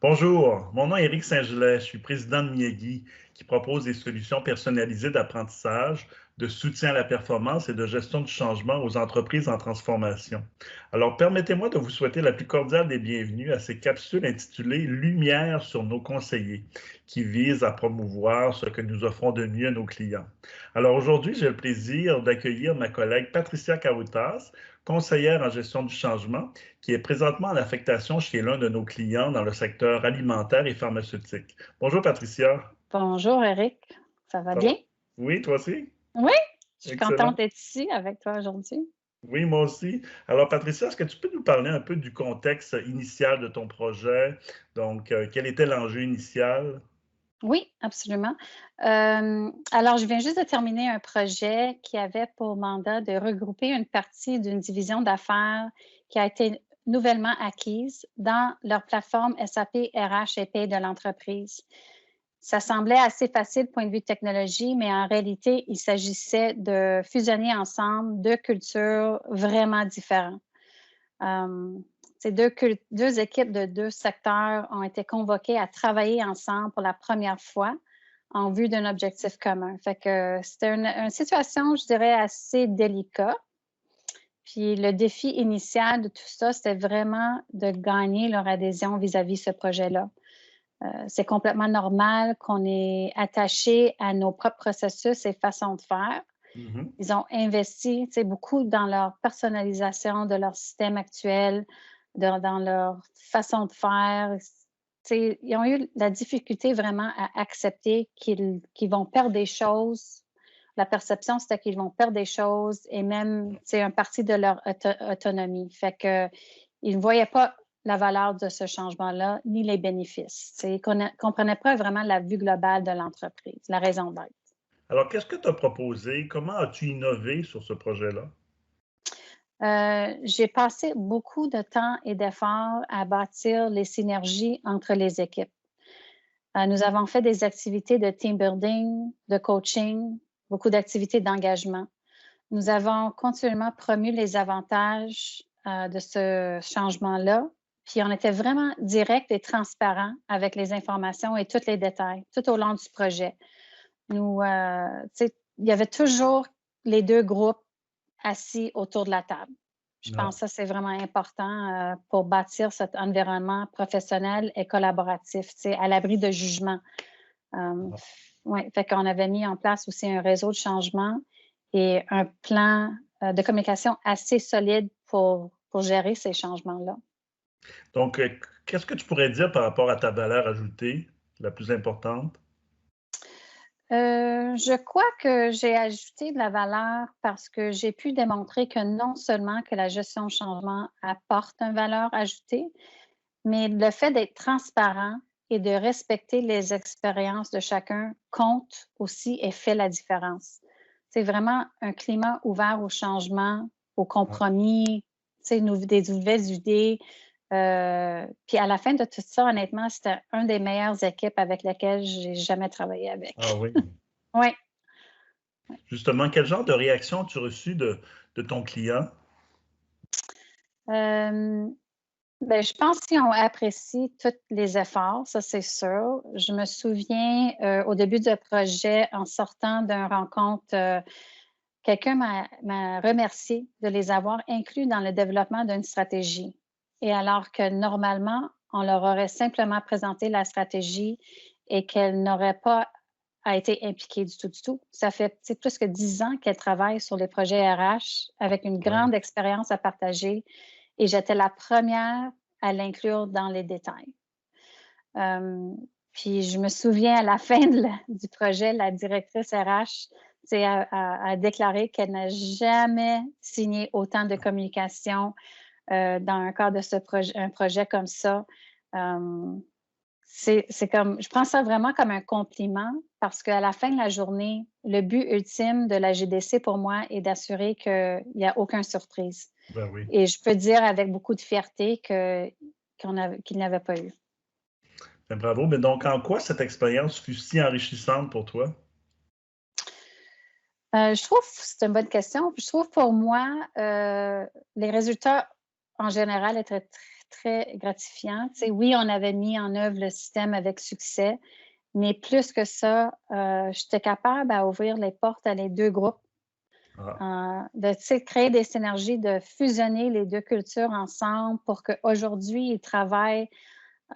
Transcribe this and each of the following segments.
Bonjour, mon nom est Éric Saint-Gelais, je suis président de Miegi, qui propose des solutions personnalisées d'apprentissage, de soutien à la performance et de gestion du changement aux entreprises en transformation. Alors, permettez-moi de vous souhaiter la plus cordiale des bienvenues à ces capsules intitulées Lumière sur nos conseillers, qui visent à promouvoir ce que nous offrons de mieux à nos clients. Alors aujourd'hui, j'ai le plaisir d'accueillir ma collègue Patricia Kautas, conseillère en gestion du changement, qui est présentement en affectation chez l'un de nos clients dans le secteur alimentaire et pharmaceutique. Bonjour Patricia. Bonjour Eric, ça va Ça va? bien? Oui, toi aussi? Oui, je suis Excellent. contente d'être ici avec toi aujourd'hui. Oui, moi aussi. Alors Patricia, est-ce que tu peux nous parler un peu du contexte initial de ton projet? Donc, quel était l'enjeu initial? Oui, absolument. Alors, je viens juste de terminer un projet qui avait pour mandat de regrouper une partie d'une division d'affaires qui a été nouvellement acquise dans leur plateforme SAP RH et Paye de l'entreprise. Ça semblait assez facile point de vue technologie, mais en réalité, il s'agissait de fusionner ensemble deux cultures vraiment différentes. Ces deux équipes de deux secteurs ont été convoquées à travailler ensemble pour la première fois en vue d'un objectif commun. Fait que c'était une situation, je dirais, assez délicate. Puis le défi initial de tout ça, c'était vraiment de gagner leur adhésion vis-à-vis ce projet-là. C'est complètement normal qu'on est attaché à nos propres processus et façons de faire. Mhm. Ils ont investi beaucoup dans leur personnalisation de leur système actuel, dans leur façon de faire. Ils ont eu la difficulté vraiment à accepter qu'ils vont perdre des choses. La perception, c'était qu'ils vont perdre des choses et même un parti de leur autonomie. Fait que ils ne voyaient pas la valeur de ce changement-là, ni les bénéfices. Ils ne comprenaient pas vraiment la vue globale de l'entreprise, la raison d'être. Alors, qu'est-ce que tu as proposé? Comment as-tu innové sur ce projet-là? J'ai passé beaucoup de temps et d'efforts à bâtir les synergies entre les équipes. Nous avons fait des activités de team building, de coaching, beaucoup d'activités d'engagement. Nous avons continuellement promu les avantages de ce changement-là, puis on était vraiment direct et transparent avec les informations et tous les détails tout au long du projet. Nous, il y avait toujours les deux groupes assis autour de la table. Je Ah, pense que ça, c'est vraiment important pour bâtir cet environnement professionnel et collaboratif, à l'abri de jugement. ah. Ouais, fait qu'on avait mis en place aussi un réseau de changement et un plan de communication assez solide pour gérer ces changements-là. Donc, qu'est-ce que tu pourrais dire par rapport à ta valeur ajoutée, la plus importante? Je crois que j'ai ajouté de la valeur parce que j'ai pu démontrer que non seulement que la gestion de changement apporte une valeur ajoutée, mais le fait d'être transparent et de respecter les expériences de chacun compte aussi et fait la différence. C'est vraiment un climat ouvert au changement, au Ah, compromis, des nouvelles idées. Puis à la fin de tout ça, honnêtement, c'était une des meilleures équipes avec lesquelles j'ai jamais travaillé ah avec. oui. Oui. Justement, quel genre de réaction as-tu reçu de ton client? Euh, Ben, je pense qu'ils ont apprécié tous les efforts, ça c'est sûr. Je me souviens au début du projet, en sortant d'une rencontre, quelqu'un m'a remercié de les avoir inclus dans le développement d'une stratégie. Et alors que normalement, on leur aurait simplement présenté la stratégie et qu'elle n'aurait pas a été impliquée du tout, du tout. Ça fait plus que 10 ans qu'elle travaille sur les projets RH avec une Oui. grande expérience à partager et j'étais la première à l'inclure dans les détails. Euh, Puis je me souviens à la fin du projet, la directrice RH a déclaré qu'elle n'a jamais signé autant de communication dans un cadre de un projet comme ça. Euh, c'est comme, je prends ça vraiment comme un compliment parce qu'à la fin de la journée, le but ultime de la GDC pour moi est d'assurer qu'il n'y a aucune surprise. Ben oui. Et je peux dire avec beaucoup de fierté qu'il n'y avait pas eu. Ben bravo. Mais donc, en quoi cette expérience fut si enrichissante pour toi? Je trouve, c'est une bonne question. Je trouve pour moi, les résultats en général étaient très gratifiant. Tu sais, oui, on avait mis en œuvre le système avec succès, mais plus que ça, j'étais capable à ouvrir les portes à les 2 groupes, Ah, de, tu sais, créer des synergies, de fusionner les 2 cultures ensemble pour qu'aujourd'hui, ils travaillent,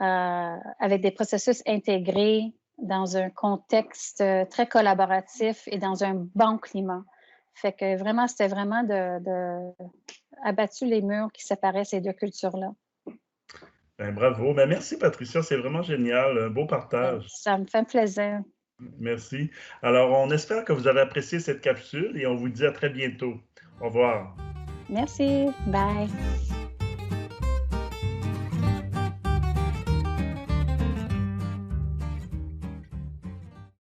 avec des processus intégrés dans un contexte, très collaboratif et dans un bon climat. Fait que vraiment, c'était vraiment de abattu les murs qui séparaient ces 2 cultures-là. ben, bravo. Ben, merci, Patricia. C'est vraiment génial. Un beau partage. Ça me fait plaisir. Merci. Alors, on espère que vous avez apprécié cette capsule et on vous dit à très bientôt. Au revoir. Merci. Bye.